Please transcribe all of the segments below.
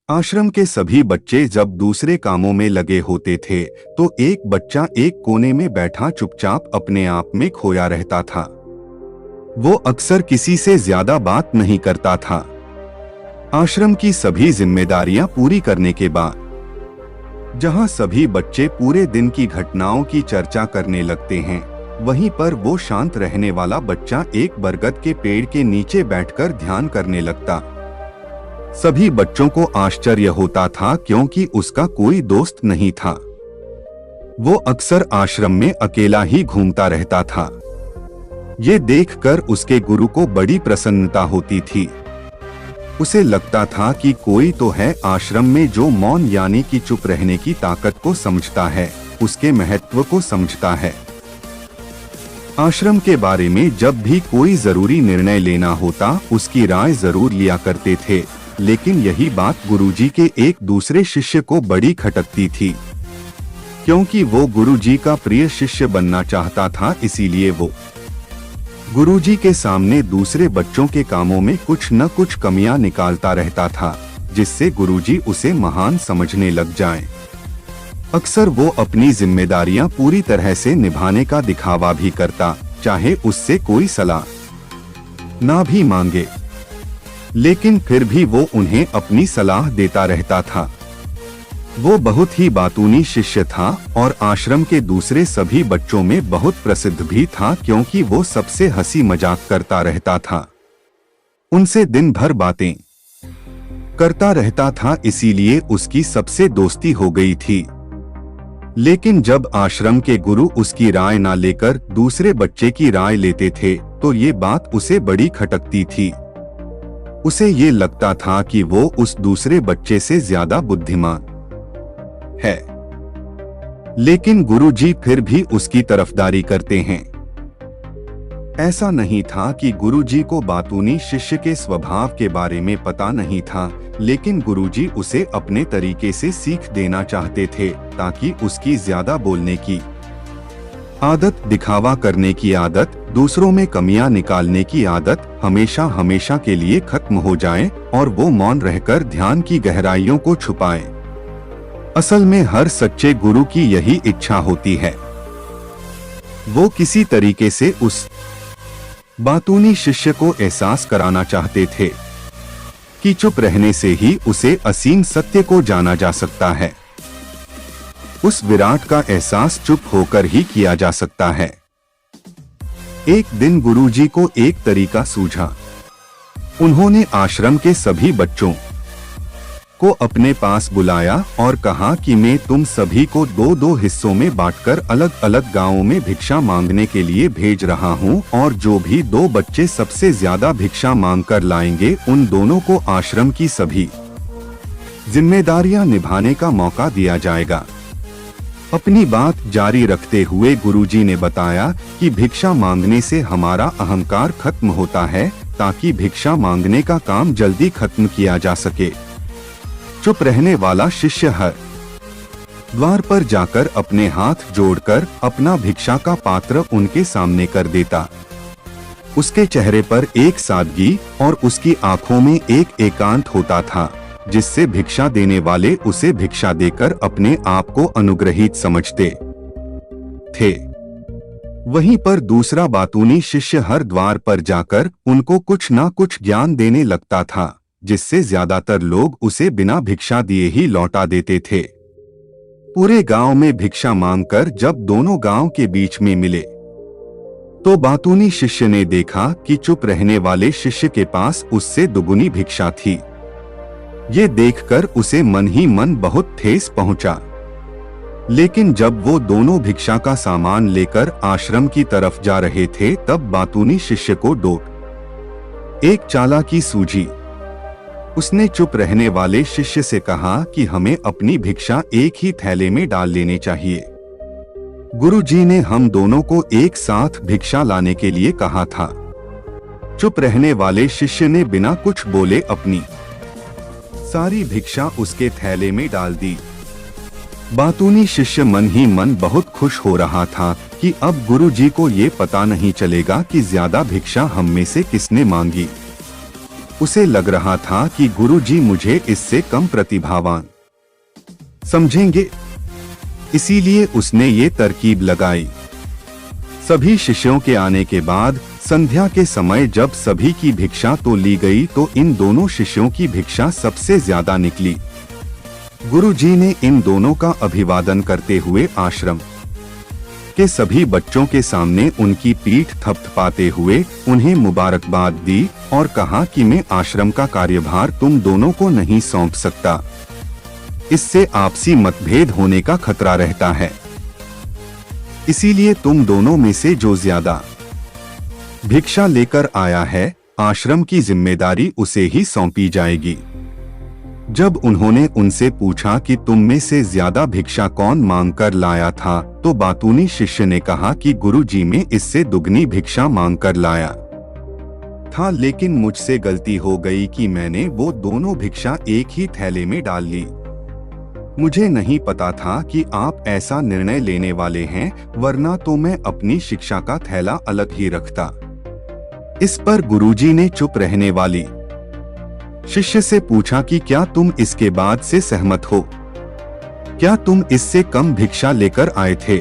आश्रम के सभी बच्चे जब दूसरे कामों में लगे होते थे तो एक बच्चा एक कोने में बैठा चुपचाप अपने आप में खोया रहता था। वो अक्सर किसी से ज्यादा बात नहीं करता था। आश्रम की सभी जिम्मेदारियां पूरी करने के बाद जहां सभी बच्चे पूरे दिन की घटनाओं की चर्चा करने लगते हैं, वहीं पर वो शांत रहने वाला बच्चा एक बरगद के पेड़ के नीचे बैठकर ध्यान करने लगता। सभी बच्चों को आश्चर्य होता था क्योंकि उसका कोई दोस्त नहीं था। वो अक्सर आश्रम में अकेला ही घूमता रहता था। ये देखकर उसके गुरु को बड़ी प्रसन्नता होती थी। उसे लगता था कि कोई तो है आश्रम में जो मौन यानी कि चुप रहने की ताकत को समझता है, उसके महत्व को समझता है। आश्रम के बारे में जब भी कोई जरूरी निर्णय लेना होता, उसकी राय जरूर लिया करते थे, लेकिन यही बात गुरुजी के एक दूसरे शिष्य को बड़ी खटकती थी। क्योंकि वो गुरुजी का प्रिय शिष्य बनना चाहता था, इसीलिए वो गुरुजी के सामने दूसरे बच्चों के कामों में कुछ न कुछ कमियां निकालता रहता था, जिससे गुरुजी उसे महान समझने लग जाएं। अक्सर वो अपनी जिम्मेदारियां पूरी तरह से निभाने का दिखावा भी करता, चाहे उससे कोई सलाह ना भी मांगे, लेकिन फिर भी वो उन्हें अपनी सलाह देता रहता था। वो बहुत ही बातूनी शिष्य था और आश्रम के दूसरे सभी बच्चों में बहुत प्रसिद्ध भी था, क्योंकि वो सबसे हंसी मजाक करता रहता था, उनसे दिन भर बातें करता रहता था, इसीलिए उसकी सबसे दोस्ती हो गई थी। लेकिन जब आश्रम के गुरु उसकी राय ना लेकर दूसरे बच्चे की राय लेते थे तो ये बात उसे बड़ी खटकती थी। उसे ये लगता था कि वो उस दूसरे बच्चे से ज्यादा बुद्धिमान है, लेकिन गुरुजी फिर भी उसकी तरफदारी करते हैं। ऐसा नहीं था कि गुरुजी को बातूनी शिष्य के स्वभाव के बारे में पता नहीं था, लेकिन गुरुजी उसे अपने तरीके से सीख देना चाहते थे, ताकि उसकी ज्यादा बोलने की आदत, दिखावा करने की आदत, दूसरों में कमियां निकालने की आदत हमेशा हमेशा के लिए खत्म हो जाए और वो मौन रहकर ध्यान की गहराइयों को छुपाए। असल में हर सच्चे गुरु की यही इच्छा होती है। वो किसी तरीके से उस बातूनी शिष्य को एहसास कराना चाहते थे कि चुप रहने से ही उसे असीम सत्य को जाना जा सकता है। उस विराट का एहसास चुप होकर ही किया जा सकता है। एक दिन गुरुजी को एक तरीका सूझा। उन्होंने आश्रम के सभी बच्चों को अपने पास बुलाया और कहा कि मैं तुम सभी को दो दो हिस्सों में बांटकर अलग अलग गांवों में भिक्षा मांगने के लिए भेज रहा हूं, और जो भी दो बच्चे सबसे ज्यादा भिक्षा मांगकर लाएंगे, उन दोनों को आश्रम की सभी जिम्मेदारियां निभाने का मौका दिया जाएगा। अपनी बात जारी रखते हुए गुरुजी ने बताया कि भिक्षा मांगने से हमारा अहंकार खत्म होता है, ताकि भिक्षा मांगने का काम जल्दी खत्म किया जा सके। चुप रहने वाला शिष्य हर द्वार पर जाकर अपने हाथ जोड़कर अपना भिक्षा का पात्र उनके सामने कर देता। उसके चेहरे पर एक सादगी और उसकी आंखों में एक एकांत होता था, जिससे भिक्षा देने वाले उसे भिक्षा देकर अपने आप को अनुग्रहित समझते थे। वहीं पर दूसरा बातूनी शिष्य हर द्वार पर जाकर उनको कुछ ना कुछ ज्ञान देने लगता था, जिससे ज्यादातर लोग उसे बिना भिक्षा दिए ही लौटा देते थे। पूरे गांव में भिक्षा मांगकर जब दोनों गांव के बीच में मिले तो बातूनी शिष्य ने देखा कि चुप रहने वाले शिष्य के पास उससे दुगुनी भिक्षा थी। ये देखकर उसे मन ही मन बहुत ठेस पहुंचा। लेकिन जब वो दोनों भिक्षा का सामान लेकर आश्रम की तरफ जा रहे थे, तब बातूनी शिष्य को एक चालाकी सूझी। उसने चुप रहने वाले शिष्य से कहा कि हमें अपनी भिक्षा एक ही थैले में डाल लेने चाहिए। गुरुजी ने हम दोनों को एक साथ भिक्षा लाने के लिए कहा था। चुप रहने वाले शिष्य ने बिना कुछ बोले अपनी सारी भिक्षा उसके थैले में डाल दी। बातूनी शिष्य मन ही मन बहुत खुश हो रहा था कि अब गुरुजी को ये पता नहीं चलेगा कि ज्यादा भिक्षा हम में से किसने मांगी। उसे लग रहा था कि गुरुजी मुझे इससे कम प्रतिभावान समझेंगे, इसीलिए उसने ये तरकीब लगाई। सभी शिष्यों के आने के बाद संध्या के समय जब सभी की भिक्षा तो ली गई, तो इन दोनों शिष्यों की भिक्षा सबसे ज्यादा निकली। गुरुजी ने इन दोनों का अभिवादन करते हुए आश्रम के सभी बच्चों के सामने उनकी पीठ थपथपाते हुए उन्हें मुबारकबाद दी और कहा कि मैं आश्रम का कार्यभार तुम दोनों को नहीं सौंप सकता, इससे आपसी मतभेद होने का खतरा रहता है। इसीलिए तुम दोनों में से जो ज्यादा भिक्षा लेकर आया है, आश्रम की जिम्मेदारी उसे ही सौंपी जाएगी। जब उन्होंने उनसे पूछा कि तुम में से ज्यादा भिक्षा कौन मांग कर लाया था, तो बातूनी शिष्य ने कहा कि गुरुजी में इससे दुगनी भिक्षा मांग कर लाया था, लेकिन मुझसे गलती हो गई कि मैंने वो दोनों भिक्षा एक ही थैले में डाल ली। मुझे नहीं पता था कि आप ऐसा निर्णय लेने वाले हैं, वरना तो मैं अपनी शिक्षा का थैला अलग ही रखता। इस पर गुरुजी ने चुप रहने वाली शिष्य से पूछा कि क्या तुम इसके बाद से सहमत हो? क्या तुम इससे कम भिक्षा लेकर आए थे?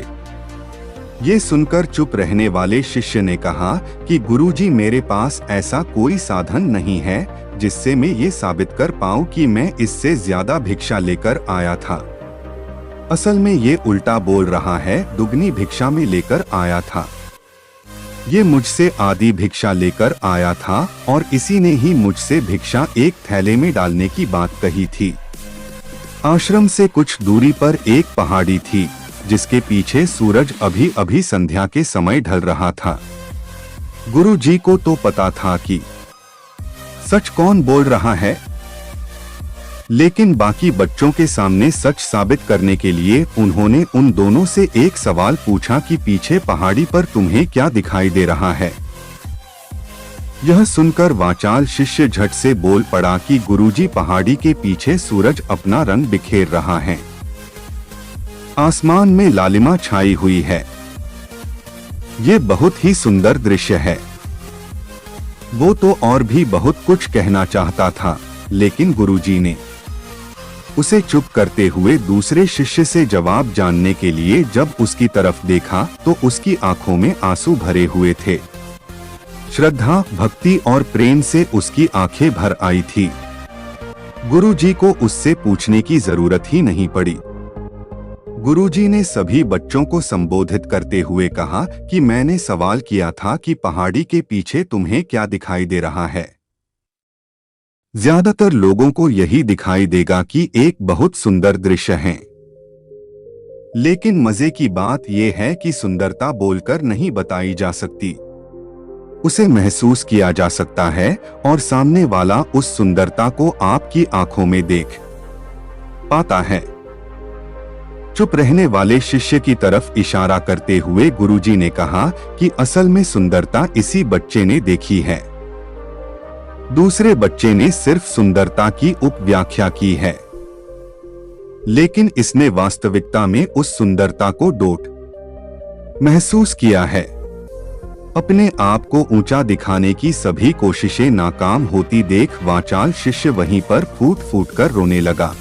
ये सुनकर चुप रहने वाले शिष्य ने कहा कि गुरुजी, मेरे पास ऐसा कोई साधन नहीं है जिससे मैं ये साबित कर पाऊं कि मैं इससे ज्यादा भिक्षा लेकर आया था। असल में ये उल्टा बोल रहा है, दुगनी भिक्षा में लेकर आया था। ये मुझसे आधी भिक्षा लेकर आया था और इसी ने ही मुझसे भिक्षा एक थैले में डालने की बात कही थी। आश्रम से कुछ दूरी पर एक पहाड़ी थी जिसके पीछे सूरज अभी अभी संध्या के समय ढल रहा था। गुरुजी को तो पता था कि सच कौन बोल रहा है, लेकिन बाकी बच्चों के सामने सच साबित करने के लिए उन्होंने उन दोनों से एक सवाल पूछा कि पीछे पहाड़ी पर तुम्हें क्या दिखाई दे रहा है? यह सुनकर वाचाल शिष्य झट से बोल पड़ा कि गुरुजी, पहाड़ी के पीछे सूरज अपना रंग बिखेर रहा है। आसमान में लालिमा छाई हुई है। ये बहुत ही सुंदर दृश्य है। वो तो और भी बहुत कुछ कहना चाहता था, लेकिन गुरुजी ने उसे चुप करते हुए दूसरे शिष्य से जवाब जानने के लिए जब उसकी तरफ देखा तो उसकी आंखों में आंसू भरे हुए थे। श्रद्धा, भक्ति और प्रेम से उसकी आंखें भर आई थी। गुरुजी को उससे पूछने की जरूरत ही नहीं पड़ी। गुरुजी ने सभी बच्चों को संबोधित करते हुए कहा कि मैंने सवाल किया था कि पहाड़ी के पीछे तुम्हें क्या दिखाई दे रहा है। ज्यादातर लोगों को यही दिखाई देगा कि एक बहुत सुंदर दृश्य है, लेकिन मजे की बात यह है कि सुंदरता बोलकर नहीं बताई जा सकती, उसे महसूस किया जा सकता है और सामने वाला उस सुंदरता को आपकी आंखों में देख पाता है। चुप रहने वाले शिष्य की तरफ इशारा करते हुए गुरुजी ने कहा कि असल में सुंदरता इसी बच्चे ने देखी है। दूसरे बच्चे ने सिर्फ सुंदरता की उपव्याख्या की है, लेकिन इसने वास्तविकता में उस सुंदरता को डोट महसूस किया है। अपने आप को ऊंचा दिखाने की सभी कोशिशें नाकाम होती देख वाचाल शिष्य वहीं पर फूट फूट कर रोने लगा।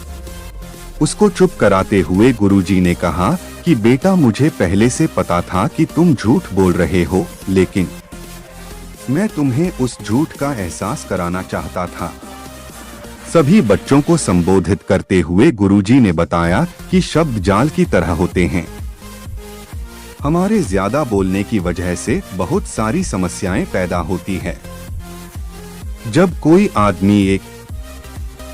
उसको चुप कराते हुए गुरुजी ने कहा कि बेटा, मुझे पहले से पता था कि तुम झूठ बोल रहे हो, लेकिन मैं तुम्हें उस झूठ का एहसास कराना चाहता था। सभी बच्चों को संबोधित करते हुए गुरुजी ने बताया कि शब्द जाल की तरह होते हैं। हमारे ज्यादा बोलने की वजह से बहुत सारी समस्याएं पैदा होती है। जब कोई आदमी एक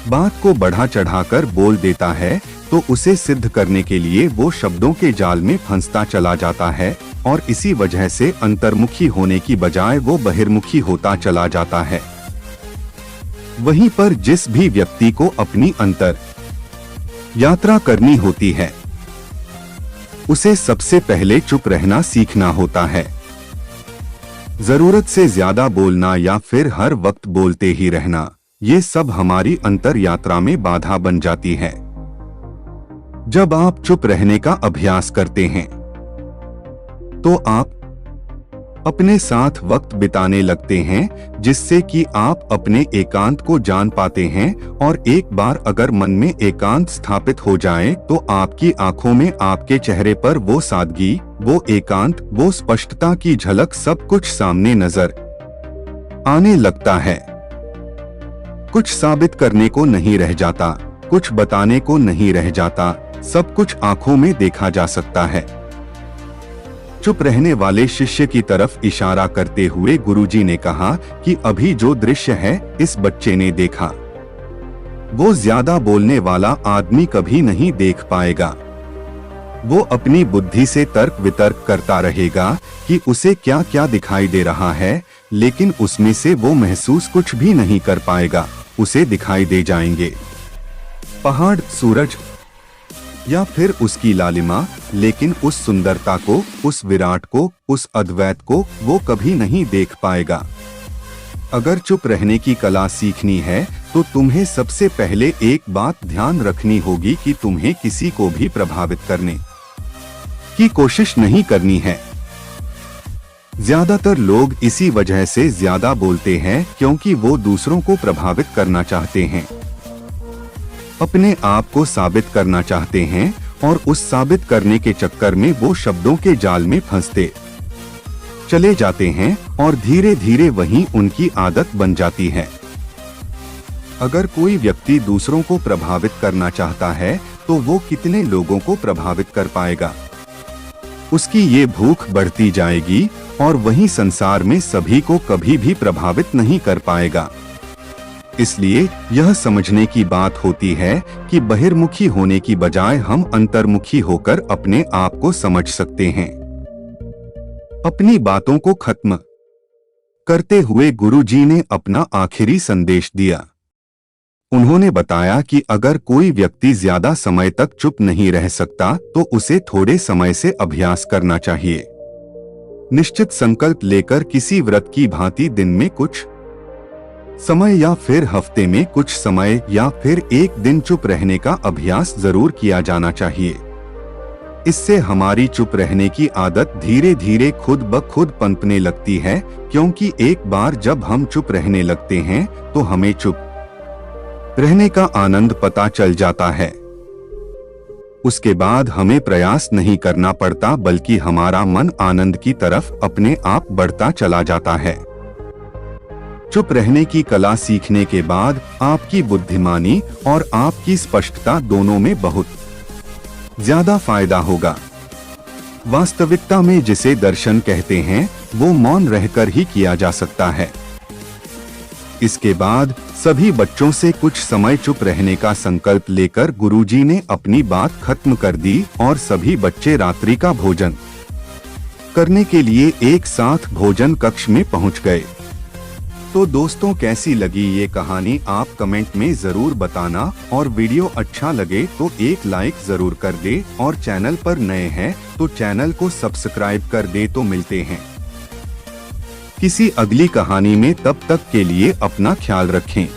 बात को बढ़ा चढ़ाकर बोल देता है तो उसे सिद्ध करने के लिए वो शब्दों के जाल में फंसता चला जाता है और इसी वजह से अंतर्मुखी होने की बजाय वो बहिर्मुखी होता चला जाता है। वहीं पर जिस भी व्यक्ति को अपनी अंतर यात्रा करनी होती है, उसे सबसे पहले चुप रहना सीखना होता है। जरूरत से ज्यादा बोलना या फिर हर वक्त बोलते ही रहना, ये सब हमारी अंतर यात्रा में बाधा बन जाती है। जब आप चुप रहने का अभ्यास करते हैं तो आप अपने साथ वक्त बिताने लगते हैं, जिससे कि आप अपने एकांत को जान पाते हैं। और एक बार अगर मन में एकांत स्थापित हो जाए तो आपकी आंखों में, आपके चेहरे पर वो सादगी, वो एकांत, वो स्पष्टता की झलक, सब कुछ सामने नजर आने लगता है। कुछ साबित करने को नहीं रह जाता, कुछ बताने को नहीं रह जाता, सब कुछ आंखों में देखा जा सकता है। चुप रहने वाले शिष्य की तरफ इशारा करते हुए गुरुजी ने कहा कि अभी जो दृश्य है इस बच्चे ने देखा, वो ज्यादा बोलने वाला आदमी कभी नहीं देख पाएगा। वो अपनी बुद्धि से तर्क वितर्क करता रहेगा कि उसे क्या क्या दिखाई दे रहा है, लेकिन उसमें से वो महसूस कुछ भी नहीं कर पाएगा। उसे दिखाई दे जाएंगे पहाड़, सूरज या फिर उसकी लालिमा, लेकिन उस सुंदरता को, उस विराट को, उस अद्वैत को वो कभी नहीं देख पाएगा। अगर चुप रहने की कला सीखनी है तो तुम्हें सबसे पहले एक बात ध्यान रखनी होगी कि तुम्हें किसी को भी प्रभावित करने की कोशिश नहीं करनी है। ज्यादातर लोग इसी वजह से ज्यादा बोलते हैं क्योंकि वो दूसरों को प्रभावित करना चाहते हैं, अपने आप को साबित करना चाहते हैं, और उस साबित करने के चक्कर में वो शब्दों के जाल में फंसते चले जाते हैं और धीरे धीरे वही उनकी आदत बन जाती है। अगर कोई व्यक्ति दूसरों को प्रभावित करना चाहता है तो वो कितने लोगों को प्रभावित कर पाएगा? उसकी ये भूख बढ़ती जाएगी और वही संसार में सभी को कभी भी प्रभावित नहीं कर पाएगा। इसलिए यह समझने की बात होती है कि बहिर्मुखी होने की बजाय हम अंतर्मुखी होकर अपने आप को समझ सकते हैं। अपनी बातों को खत्म करते हुए गुरुजी ने अपना आखिरी संदेश दिया। उन्होंने बताया कि अगर कोई व्यक्ति ज्यादा समय तक चुप नहीं रह सकता तो उसे थोड़े समय से अभ्यास करना चाहिए। निश्चित संकल्प लेकर किसी व्रत की भांति दिन में कुछ समय या फिर हफ्ते में कुछ समय या फिर एक दिन चुप रहने का अभ्यास जरूर किया जाना चाहिए। इससे हमारी चुप रहने की आदत धीरे धीरे खुद ब खुद पनपने लगती है, क्योंकि एक बार जब हम चुप रहने लगते हैं तो हमें चुप रहने का आनंद पता चल जाता है। उसके बाद हमें प्रयास नहीं करना पड़ता, बल्कि हमारा मन आनंद की तरफ अपने आप बढ़ता चला जाता है। चुप रहने की कला सीखने के बाद आपकी बुद्धिमानी और आपकी स्पष्टता दोनों में बहुत ज्यादा फायदा होगा। वास्तविकता में जिसे दर्शन कहते हैं वो मौन रहकर ही किया जा सकता है। इसके बाद सभी बच्चों से कुछ समय चुप रहने का संकल्प लेकर गुरुजी ने अपनी बात खत्म कर दी और सभी बच्चे रात्रि का भोजन करने के लिए एक साथ भोजन कक्ष में पहुंच गए। तो दोस्तों, कैसी लगी ये कहानी आप कमेंट में जरूर बताना, और वीडियो अच्छा लगे तो एक लाइक जरूर कर दे, और चैनल पर नए हैं तो चैनल को सब्सक्राइब कर दे। तो मिलते हैं किसी अगली कहानी में, तब तक के लिए अपना ख्याल रखें।